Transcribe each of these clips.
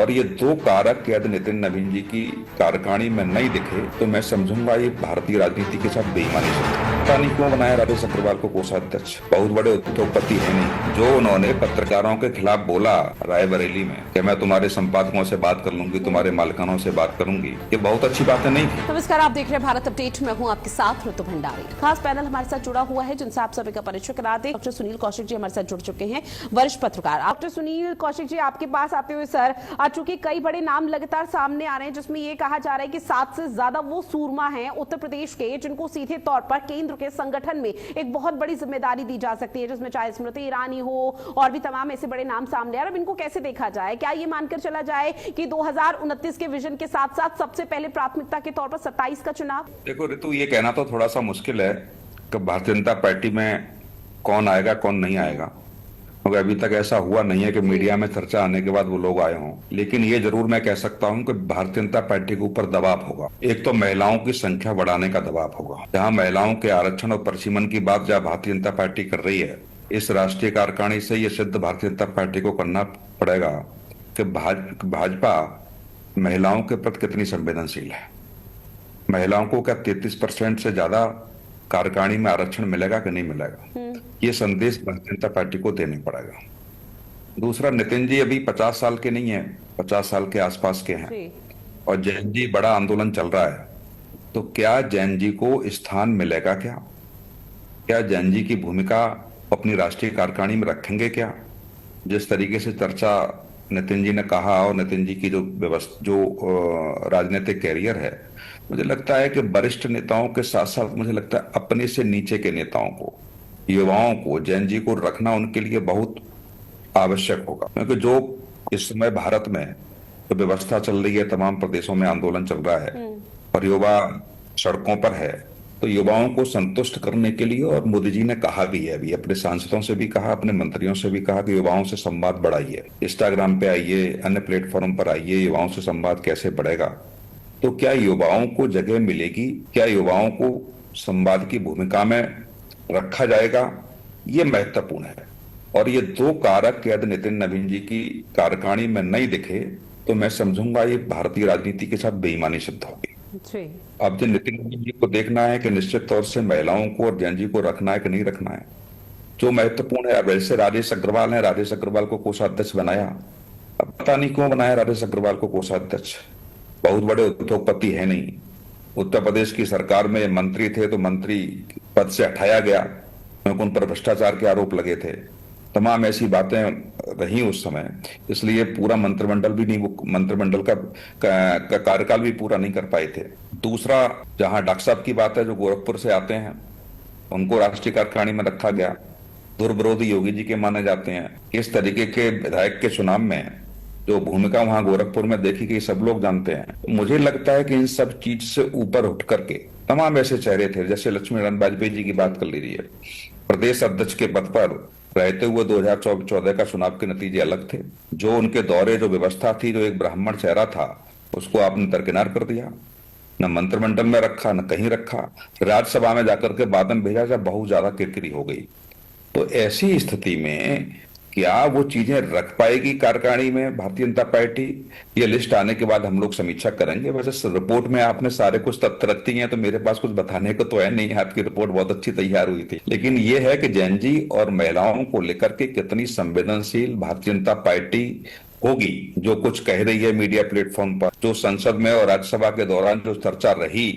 और ये दो कारक यदि नितिन नवीन जी की कार्यकारिणी में नहीं दिखे तो मैं समझूंगा ये भारतीय राजनीति के साथ बेईमानी से पता नहीं क्यों बनाया राजेश अग्रवाल को कोषाध्यक्ष। बहुत बड़े उद्योगपति है नहीं। जो उन्होंने पत्रकारों के खिलाफ बोला रायबरेली में कि मैं तुम्हारे संपादकों से बात कर लूंगी, तुम्हारे मालिकानों से बात करूंगी, ये बहुत अच्छी बातें नहीं थी। नमस्कार, आप देख रहे हैं भारत अपडेट। मैं हूं आपके साथ ऋतु भंडारी। खास पैनल हमारे साथ जुड़ा हुआ है जिनसे आप सभी का परिचय करा दे। डॉक्टर सुनील कौशिक जी हमारे साथ जुड़ चुके हैं, वरिष्ठ पत्रकार। डॉक्टर सुनील कौशिक जी, आपके पास आते हुए सर, चूंकि कई बड़े नाम लगातार सामने आ रहे हैं जिसमें ये कहा जा रहा है कि 7 से ज्यादा वो सूरमा हैं उत्तर प्रदेश के जिनको सीधे तौर पर केंद्र के संगठन में एक बहुत बड़ी जिम्मेदारी दी जा सकती है, जिसमें चाहे स्मृति ईरानी हो और भी तमाम ऐसे बड़े नाम सामने आ रहे हैं। अब इनको कैसे देखा जाए? क्या ये मानकर चला जाए कि 2029 के विजन के साथ साथ सबसे पहले प्राथमिकता के तौर पर 27 का चुनाव? देखो ऋतु, ये कहना तो थोड़ा सा मुश्किल है कि भारतीय जनता पार्टी में कौन आएगा कौन नहीं आएगा, क्योंकि अभी तक ऐसा हुआ नहीं है कि मीडिया में चर्चा आने के बाद वो लोग आए हों। लेकिन ये जरूर मैं कह सकता हूं कि भारतीय जनता पार्टी के ऊपर दबाव होगा। एक तो महिलाओं की संख्या बढ़ाने का दबाव होगा। जहां महिलाओं के आरक्षण और परिसीमन की बात जहां भारतीय जनता पार्टी कर रही है, इस राष्ट्रीय कार्यकारिणी से ये सिद्ध भारतीय जनता पार्टी को करना पड़ेगा कि भाजपा महिलाओं के प्रति कितनी संवेदनशील है। महिलाओं को क्या 33% से ज्यादा कार्यकारिणी में आरक्षण मिलेगा कि नहीं मिलेगा, ये संदेश भारतीय जनता पार्टी को देना पड़ेगा। दूसरा, नितिन जी अभी 50 साल के नहीं है, 50 साल के आसपास के हैं और जैन जी बड़ा आंदोलन चल रहा है, तो क्या जैन जी को स्थान मिलेगा? क्या जैन जी की भूमिका अपनी राष्ट्रीय कार्यकारिणी में रखेंगे? क्या जिस तरीके से चर्चा नितिन जी ने कहा और नितिन जी की जो राजनीतिक कैरियर है, मुझे लगता है कि वरिष्ठ नेताओं के साथ साथ मुझे लगता है अपने से नीचे के नेताओं को, युवाओं को, जैन जी को रखना उनके लिए बहुत आवश्यक होगा। क्योंकि जो इस समय भारत में जो व्यवस्था चल रही है, तमाम प्रदेशों में आंदोलन चल रहा है और युवा सड़कों पर है, तो युवाओं को संतुष्ट करने के लिए, और मोदी जी ने कहा भी है, अभी अपने सांसदों से भी कहा, अपने मंत्रियों से भी कहा कि युवाओं से संवाद बढ़ाइए, इंस्टाग्राम पे आइए, अन्य प्लेटफॉर्म पर आइए, युवाओं से संवाद कैसे बढ़ेगा। तो क्या युवाओं को जगह मिलेगी? क्या युवाओं को संवाद की भूमिका में रखा जाएगा? ये महत्वपूर्ण है। और ये दो कारक यदि नितिन नवीन जी की कार्यकारिणी में नहीं दिखे तो मैं समझूंगा ये भारतीय राजनीति के साथ बेईमानी सिद्ध होगी। अब जो नितिन नवीन जी को देखना है कि निश्चित तौर से महिलाओं को और जैन जी को रखना है कि नहीं रखना है, जो महत्वपूर्ण है। वैसे राजेश अग्रवाल है, राजेश अग्रवाल को कोषाध्यक्ष बनाया, अब पता नहीं क्यों बनाया राजेश अग्रवाल को कोषाध्यक्ष। बहुत बड़े उद्योगपति है नहीं। उत्तर प्रदेश की सरकार में मंत्री थे तो मंत्री पद से हटाया गया क्योंकि उन पर भ्रष्टाचार के आरोप लगे थे। तमाम ऐसी बातें रही उस समय, इसलिए पूरा मंत्रिमंडल भी नहीं, वो मंत्रिमंडल का कार्यकाल भी पूरा नहीं कर पाए थे। दूसरा, जहां डॉक्टर साहब की बात है जो गोरखपुर से आते हैं, उनको राष्ट्रीय कार्यकारिणी में रखा गया। दुर्विरोधी योगी जी के माने जाते हैं। इस तरीके के विधायक के चुनाव में जो भूमिका वहां गोरखपुर में देखी गई सब लोग जानते हैं। मुझे लगता है कि इन सब चीज से ऊपर उठ करके तमाम ऐसे चेहरे थे, जैसे लक्ष्मीनारायण वाजपेयी जी की बात कर लीजिए, प्रदेश अध्यक्ष के पद पर रहते हुए 2014 का चुनाव के नतीजे अलग थे। जो उनके दौरे जो व्यवस्था थी, जो एक ब्राह्मण चेहरा था, उसको आपने दरकिनार कर दिया, न मंत्रिमंडल में रखा न कहीं रखा, राज्यसभा में जाकर के बाद में भेजा, जब बहुत ज्यादा किरकिरी हो गई। तो ऐसी स्थिति में क्या वो चीजें रख पाएगी कार्यकारिणी में भारतीय जनता पार्टी? ये लिस्ट आने के बाद हम लोग समीक्षा करेंगे। वैसे रिपोर्ट में आपने सारे कुछ तथ्य रखती हैं, तो मेरे पास कुछ बताने को तो है नहीं। आपकी रिपोर्ट बहुत अच्छी तैयार हुई थी, लेकिन ये है कि जैन जी और महिलाओं को लेकर के कितनी संवेदनशील भारतीय जनता पार्टी होगी। जो कुछ कह रही है मीडिया प्लेटफॉर्म पर, जो संसद में और राज्यसभा के दौरान जो चर्चा रही,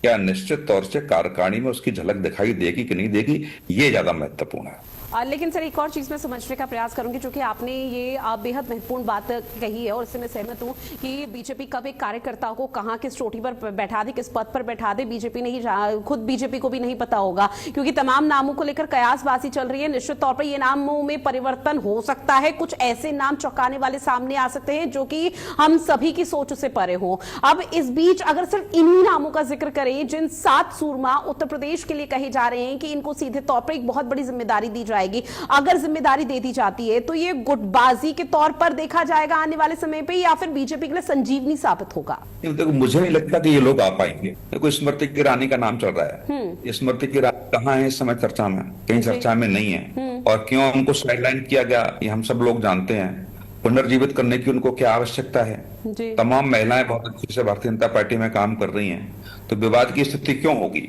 क्या निश्चित तौर से कार्यकारिणी में उसकी झलक दिखाई देगी कि नहीं देगी, ये ज्यादा महत्वपूर्ण है। लेकिन सर, एक और चीज मैं समझने का प्रयास करूंगी, क्योंकि आपने ये बेहद महत्वपूर्ण बात कही है और इससे मैं सहमत हूं कि बीजेपी कब एक कार्यकर्ता को कहां किस चोटी पर बैठा दे, किस पद पर बैठा दे, बीजेपी नहीं, खुद बीजेपी को भी नहीं पता होगा, क्योंकि तमाम नामों को लेकर कयासबाजी चल रही है। निश्चित तौर पर ये नामों में परिवर्तन हो सकता है, कुछ ऐसे नाम चौंकाने वाले सामने आ सकते हैं जो कि हम सभी की सोच से परे हो। अब इस बीच अगर सिर्फ इन्हीं नामों का जिक्र करें, जिन 7 सूरमा उत्तर प्रदेश के लिए कहे जा रहे हैं कि इनको सीधे तौर पर एक बहुत बड़ी जिम्मेदारी दी जाए, अगर जिम्मेदारी दे दी जाती है तो ये गुटबाजी के तौर पर देखा जाएगा आने वाले समय पे, या फिर बीजेपी के लिए संजीवनी साबित होगा? देखो, मुझे नहीं लगता कि ये लोग आ पाएंगे। देखो, स्मृति ईरानी का नाम चल रहा है। स्मृति ईरानी कहाँ है इस समय चर्चा में? कहीं चर्चा में नहीं है। और क्यों उनको साइडलाइन किया गया ये हम सब लोग जानते हैं। पुनर्जीवित करने की उनको क्या आवश्यकता है? जी तमाम महिलाएं बहुत अच्छे से भारतीय जनता पार्टी में काम कर रही हैं, तो विवाद की स्थिति क्यों होगी?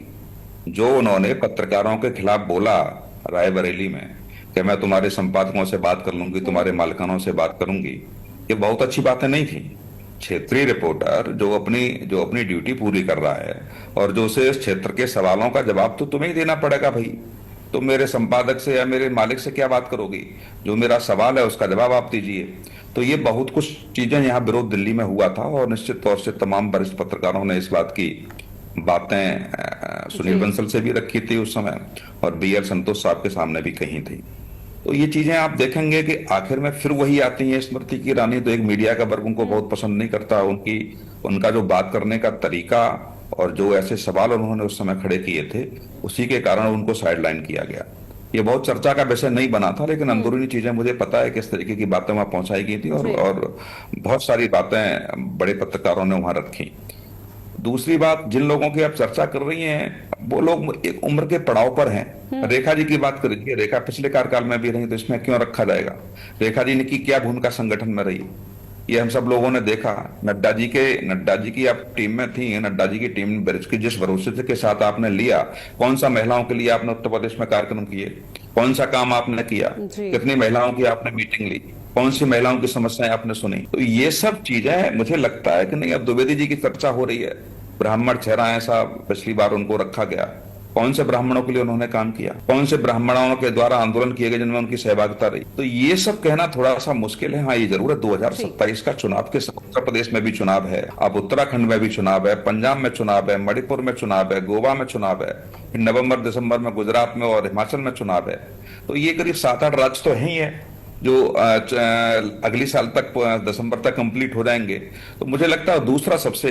जो उन्होंने पत्रकारों के खिलाफ बोला रायबरेली में कि मैं तुम्हारे संपादकों से बात कर लूंगी, तुम्हारे मालिकानों से बात करूंगी, ये बहुत अच्छी बातें नहीं थी। क्षेत्रीय रिपोर्टर जो अपनी ड्यूटी पूरी कर रहा है और जो उसे इस क्षेत्र के सवालों का जवाब तो तुम्हें ही देना पड़ेगा भाई। तुम मेरे संपादक से या मेरे मालिक से क्या बात करोगी? जो मेरा सवाल है उसका जवाब आप दीजिए। तो ये बहुत कुछ चीजें यहाँ विरोध दिल्ली में हुआ था और निश्चित तौर से तमाम वरिष्ठ पत्रकारों ने इस बात की बातें सुनील बंसल से भी रखी थी उस समय और BL संतोष साहब के सामने भी कही थी। तो ये चीजें आप देखेंगे कि आखिर में फिर वही आती हैं। स्मृति की ईरानी तो एक मीडिया का वर्ग उनको बहुत पसंद नहीं करता। उनका जो बात करने का तरीका और जो ऐसे सवाल उन्होंने उस समय खड़े किए थे, उसी के कारण उनको साइडलाइन किया गया। ये बहुत चर्चा का विषय नहीं बना था, लेकिन अंदरूनी चीजें मुझे पता है किस तरीके की बातें वहां पहुंचाई गई थी और बहुत सारी बातें बड़े पत्रकारों ने वहां रखी। दूसरी बात, जिन लोगों की आप चर्चा कर रही हैं वो लोग एक उम्र के पड़ाव पर हैं। रेखा जी की बात करिए, रेखा पिछले कार्यकाल में भी रही, तो इसमें क्यों रखा जाएगा? रेखा जी ने की क्या भूमिका संगठन में रही, ये हम सब लोगों ने देखा। नड्डा जी की आप टीम में थी, नड्डा जी की टीम ने जिस भरोसे के साथ आपने लिया, कौन सा महिलाओं के लिए आपने उत्तर प्रदेश में कार्यक्रम किए, कौन सा काम आपने किया, कितनी महिलाओं की आपने मीटिंग ली, कौन सी महिलाओं की समस्याएं आपने सुनी। तो ये सब चीजें मुझे लगता है कि नहीं, अब द्विवेदी जी की चर्चा हो रही है, ब्राह्मण चेहरा ऐसा पिछली बार उनको रखा गया, कौन से ब्राह्मणों के लिए उन्होंने काम किया, कौन से ब्राह्मणों के द्वारा आंदोलन किए गए जिनमें उनकी सहभागिता रही। तो ये सब कहना थोड़ा सा मुश्किल है। हाँ, ये जरूर है 2027 का चुनाव के उत्तर प्रदेश में भी चुनाव है, अब उत्तराखंड में भी चुनाव है, पंजाब में चुनाव है, मणिपुर में चुनाव है, गोवा में चुनाव है, फिर नवंबर दिसंबर में गुजरात में और हिमाचल में चुनाव है। तो ये करीब 7-8 राज्य तो है ही है जो अगली साल तक दिसंबर तक कंप्लीट हो जाएंगे। तो मुझे लगता है दूसरा सबसे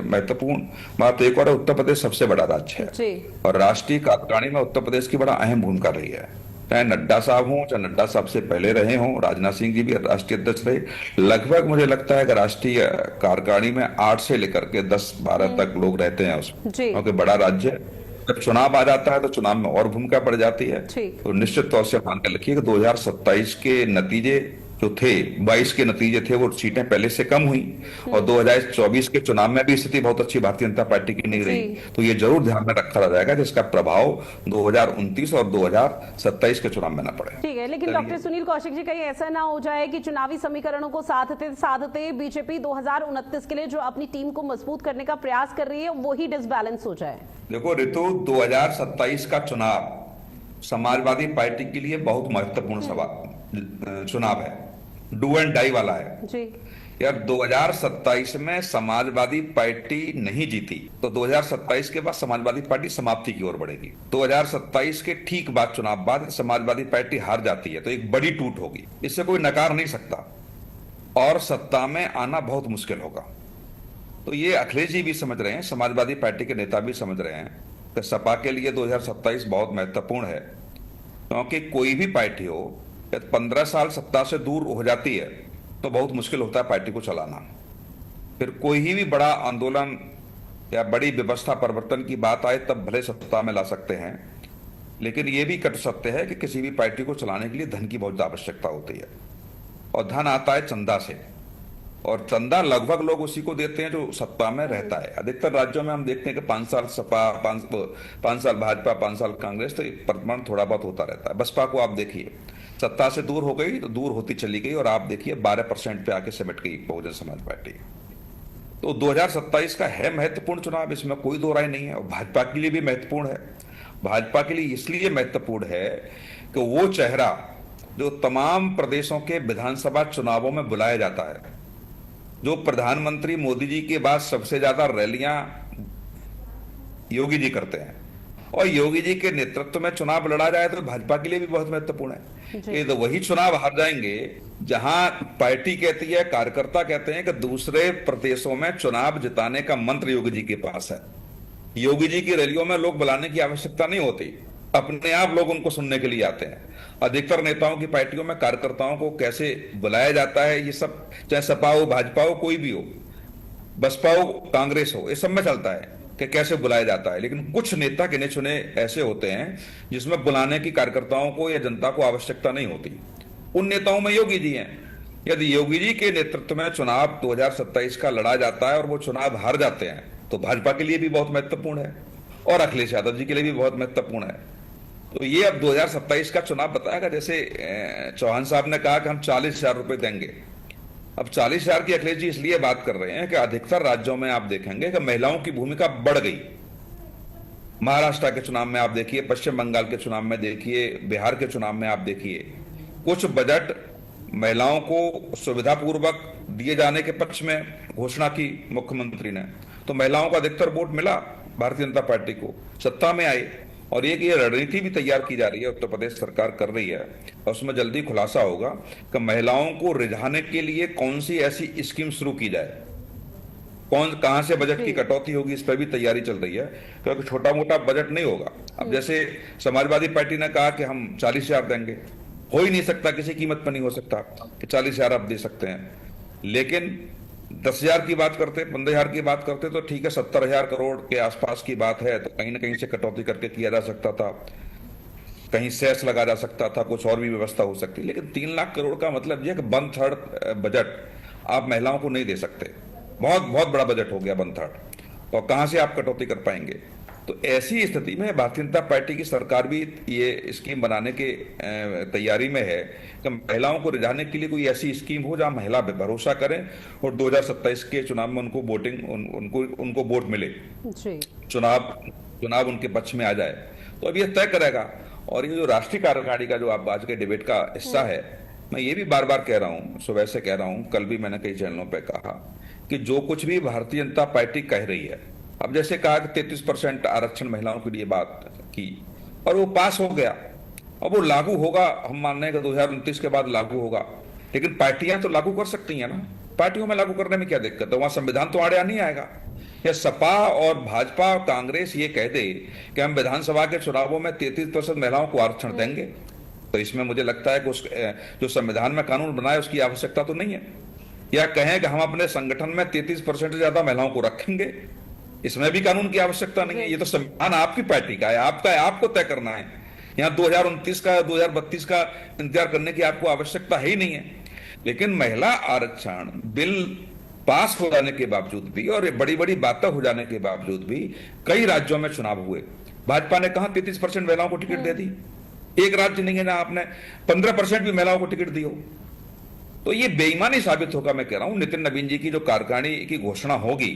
महत्वपूर्ण बात एक और, उत्तर प्रदेश सबसे बड़ा राज्य है और राष्ट्रीय कार्यकारिणी में उत्तर प्रदेश की बड़ा अहम भूमिका रही है। चाहे नड्डा साहब हों, चाहे नड्डा साहब से पहले रहे हों, राजनाथ सिंह जी भी राष्ट्रीय अध्यक्ष रहे, लगभग मुझे लगता है कि राष्ट्रीय कार्यकारिणी में 8 से लेकर के 10-12 तक लोग रहते हैं उसमें, क्योंकि बड़ा राज्य है। जब चुनाव आ जाता है तो चुनाव में और भूमिका बढ़ जाती है। तो निश्चित तौर से मान के रखिए कि 2027 के नतीजे जो थे, 22 के नतीजे थे, वो सीटें पहले से कम हुई और 2024 के चुनाव में भी स्थिति बहुत अच्छी भारतीय जनता पार्टी की नहीं रही। तो ये जरूर ध्यान में रखा जाएगा जिसका प्रभाव 2029 और 2027 के चुनाव में न पड़े। ठीक है, लेकिन डॉक्टर सुनील कौशिक जी, कहीं ऐसा ना हो जाए कि चुनावी समीकरणों को साधते साधते बीजेपी 2029 के लिए जो अपनी टीम को मजबूत करने का प्रयास कर रही है वो ही डिसबैलेंस हो जाए? देखो ऋतु, 2027 का चुनाव समाजवादी पार्टी के लिए बहुत महत्वपूर्ण चुनाव है, डू एंड डाई वाला है जी। यार 2027 में समाजवादी पार्टी नहीं जीती तो 2027 के बाद समाजवादी पार्टी समाप्ति की ओर बढ़ेगी। 2027 के ठीक बाद चुनाव बाद समाजवादी पार्टी हार जाती है तो एक बड़ी टूट होगी, इससे कोई नकार नहीं सकता और सत्ता में आना बहुत मुश्किल होगा। तो ये अखिलेश जी भी समझ रहे हैं, समाजवादी पार्टी के नेता भी समझ रहे हैं कि सपा के लिए 2027 बहुत महत्वपूर्ण है, क्योंकि कोई भी पार्टी हो 15 साल सत्ता से दूर हो जाती है तो बहुत मुश्किल होता है पार्टी को चलाना। फिर कोई ही भी बड़ा आंदोलन या बड़ी व्यवस्था परिवर्तन की बात आए तब भले सत्ता में ला सकते हैं, लेकिन यह भी कर सकते हैं कि किसी भी पार्टी को चलाने के लिए धन की बहुत आवश्यकता होती है और धन आता है चंदा से, और चंदा लगभग लोग उसी को देते हैं जो सत्ता में रहता है। अधिकतर राज्यों में हम देखते हैं कि 5 साल सपा, 5 साल भाजपा, 5 साल कांग्रेस, तो परिमाण थोड़ा बहुत होता रहता है। बसपा को आप देखिए, सत्ता से दूर हो गई तो दूर होती चली गई और आप देखिए 12% पे आके सिमट गई बहुजन समाज पार्टी। तो 2027 का है महत्वपूर्ण चुनाव, इसमें कोई दो राय नहीं है और भाजपा के लिए भी महत्वपूर्ण है। भाजपा के लिए इसलिए महत्वपूर्ण है कि वो चेहरा जो तमाम प्रदेशों के विधानसभा चुनावों में बुलाया जाता है, जो प्रधानमंत्री मोदी जी के बाद सबसे ज्यादा रैलियां योगी जी करते हैं और योगी जी के नेतृत्व में चुनाव लड़ा जाए तो भाजपा के लिए भी बहुत महत्वपूर्ण है। ये तो वही चुनाव हार जाएंगे जहां पार्टी कहती है, कार्यकर्ता कहते हैं कि दूसरे प्रदेशों में चुनाव जिताने का मंत्र योगी जी के पास है। योगी जी की रैलियों में लोग बुलाने की आवश्यकता नहीं होती, अपने आप लोग उनको सुनने के लिए आते हैं। अधिकतर नेताओं की पार्टियों में कार्यकर्ताओं को कैसे बुलाया जाता है, ये सब चाहे सपा हो, भाजपा हो, कोई भी हो, बसपा हो, कांग्रेस हो, ये सब में चलता है कि कैसे बुलाया जाता है। लेकिन कुछ नेता गिने चुने ऐसे होते हैं जिसमें बुलाने की कार्यकर्ताओं को या जनता को आवश्यकता नहीं होती। उन नेताओं में योगी जी हैं यदि योगी जी के नेतृत्व में चुनाव 2027 का लड़ा जाता है और वो चुनाव हार जाते हैं तो भाजपा के लिए भी बहुत महत्वपूर्ण है और अखिलेश यादव जी के लिए भी बहुत महत्वपूर्ण है। तो ये अब 2027 का चुनाव बताएगा। जैसे चौहान साहब ने कहा कि हम 40,000 रुपए देंगे। अब 40,000 की अखिलेश जी इसलिए बात कर रहे हैं कि अधिकतर राज्यों में आप देखेंगे कि महिलाओं की भूमिका बढ़ गई। महाराष्ट्र के चुनाव में आप देखिए, पश्चिम बंगाल के चुनाव में देखिए, बिहार के चुनाव में आप देखिए, कुछ बजट महिलाओं को सुविधापूर्वक दिए जाने के पक्ष में घोषणा की मुख्यमंत्री ने, तो महिलाओं को अधिकतर वोट मिला, भारतीय जनता पार्टी को सत्ता में आई। और एक ये रणनीति भी तैयार की जा रही है, उत्तर प्रदेश सरकार कर रही है, और उसमें जल्दी खुलासा होगा कि महिलाओं को रिझाने के लिए कौन सी ऐसी स्कीम शुरू की जाए, कहां से बजट की कटौती होगी, इस पर भी तैयारी चल रही है, क्योंकि छोटा मोटा बजट नहीं होगा। अब जैसे समाजवादी पार्टी ने कहा कि हम 40,000 देंगे, हो ही नहीं सकता, किसी कीमत पर नहीं हो सकता कि 40,000 आप दे सकते हैं। लेकिन 10,000 की बात करते, 15,000 की बात करते तो ठीक है, 70,000 करोड़ के आसपास की बात है, तो कहीं ना कहीं से कटौती करके किया जा सकता था, कहीं सेस लगा जा सकता था, कुछ और भी व्यवस्था हो सकती। लेकिन 3 लाख करोड़ का मतलब यह कि 1/3 बजट आप महिलाओं को नहीं दे सकते। बहुत बहुत बड़ा बजट हो गया 1/3, और कहां से आप कटौती कर पाएंगे। तो ऐसी स्थिति में भारतीय जनता पार्टी की सरकार भी ये स्कीम बनाने के तैयारी में है कि महिलाओं को रिझाने के लिए कोई ऐसी स्कीम हो जहां महिला भरोसा करें और 2027 के चुनाव में उनको वोटिंग उनको वोट मिले, चुनाव उनके पक्ष में आ जाए। तो अब ये तय करेगा। और ये जो राष्ट्रीय कार्यकारिणी का जो आप आज के डिबेट का हिस्सा है, मैं ये भी बार बार कह रहा हूं, सुबह से कह रहा हूं, कल भी मैंने कई चैनलों पर कहा कि जो कुछ भी भारतीय जनता पार्टी कह रही है, अब जैसे कहा कि 33% आरक्षण महिलाओं के लिए बात की और वो पास हो गया, अब वो लागू होगा, हम मान रहे हैं कि 2029 के बाद लागू होगा। लेकिन पार्टियां तो लागू कर सकती हैं ना, पार्टियों में लागू करने में क्या दिक्कत है, वहां संविधान तो आड़े नहीं आएगा। या सपा और भाजपा और कांग्रेस ये कह दे कि हम विधानसभा के चुनावों में 33% महिलाओं को आरक्षण देंगे, तो इसमें मुझे लगता है कि जो संविधान में कानून बनाए उसकी आवश्यकता तो नहीं है। या कहें कि हम अपने संगठन में 33% से ज्यादा महिलाओं को रखेंगे, इसमें भी कानून की आवश्यकता नहीं है। ये तो संविधान आपकी पार्टी का है, आपको तय करना है। यहाँ 2029 का 2032 का इंतजार करने की आपको आवश्यकता है ही नहीं है। लेकिन महिला आरक्षण बिल पास हो जाने के बावजूद भी और बड़ी बड़ी बातें हो जाने के बावजूद भी कई राज्यों में चुनाव हुए, भाजपा ने कहा 33% महिलाओं को टिकट दे दी। एक राज्य नहीं है ना आपने 15% भी महिलाओं को टिकट दी हो। तो ये बेईमानी साबित होगा। मैं कह रहा हूं नितिन नवीन जी की जो कार्यकारिणी की घोषणा होगी,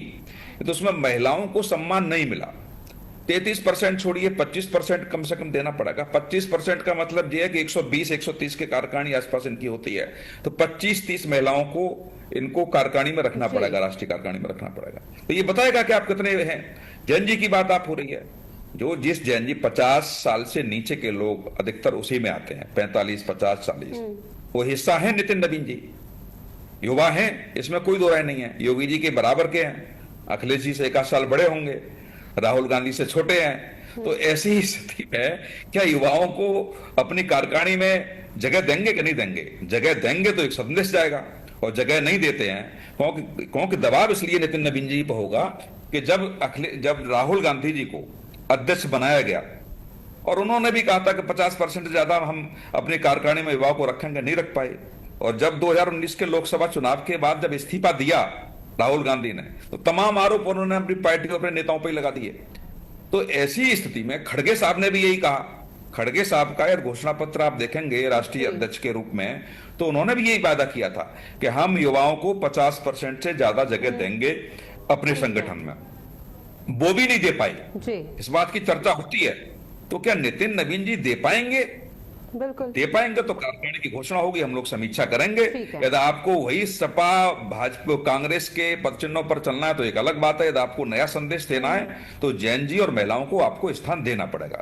तो उसमें महिलाओं को सम्मान नहीं मिला। 33% छोड़िए, 25% कम से कम देना पड़ेगा। 25% का मतलब यह है कि 120-130 के कार्यकारिणी आसपास इनकी होती है, तो 25-30 महिलाओं को इनको कार्यकारिणी में रखना पड़ेगा, राष्ट्रीय कार्यकारिणी में रखना पड़ेगा। तो ये बताएगा कि आप कितने हैं। जैन जी की बात आप हो रही है, जिस जैन जी 50 साल से नीचे के लोग अधिकतर उसी में आते हैं, 45, 50, 40, वो हिस्सा है नितिन नवीन जी, युवा हैं, इसमें कोई दो राय नहीं है। योगी जी के बराबर के हैं, अखिलेश जी से 1 साल बड़े होंगे, राहुल गांधी से छोटे हैं। तो ऐसी ही स्थिति में क्या युवाओं को अपनी कार्यकारिणी में जगह देंगे कि नहीं देंगे? जगह देंगे तो एक संदेश जाएगा, और जगह नहीं देते हैं क्योंकि दबाव इसलिए नितिन नवीन जी पर होगा कि जब राहुल गांधी जी को अध्यक्ष बनाया गया और उन्होंने भी कहा था कि 50% से ज्यादा हम अपनी कार्यकारिणी में युवाओं को रखेंगे, नहीं रख पाए। और जब 2019 के लोकसभा चुनाव के बाद जब इस्तीफा दिया राहुल गांधी ने, तो तमाम आरोप उन्होंने अपनी पार्टी और अपने नेताओं पर लगा दिए। तो ऐसी स्थिति में खड़गे साहब ने भी यही कहा। खड़गे साहब का यह घोषणा पत्र आप देखेंगे राष्ट्रीय अध्यक्ष के रूप में, तो उन्होंने भी यही वादा किया था कि हम युवाओं को 50% से ज्यादा जगह देंगे अपने संगठन में। वो भी नहीं दे पाए। इस बात की चर्चा होती है, तो क्या नितिन नवीन जी दे पाएंगे? बिल्कुल दे पाएंगे तो कार्यकारिणी की घोषणा होगी, हम लोग समीक्षा करेंगे। यदि आपको वही सपा भाजपा कांग्रेस के पदचिन्हों पर चलना है तो एक अलग बात है। यदि आपको नया संदेश देना है तो जैन जी और महिलाओं को आपको स्थान देना पड़ेगा।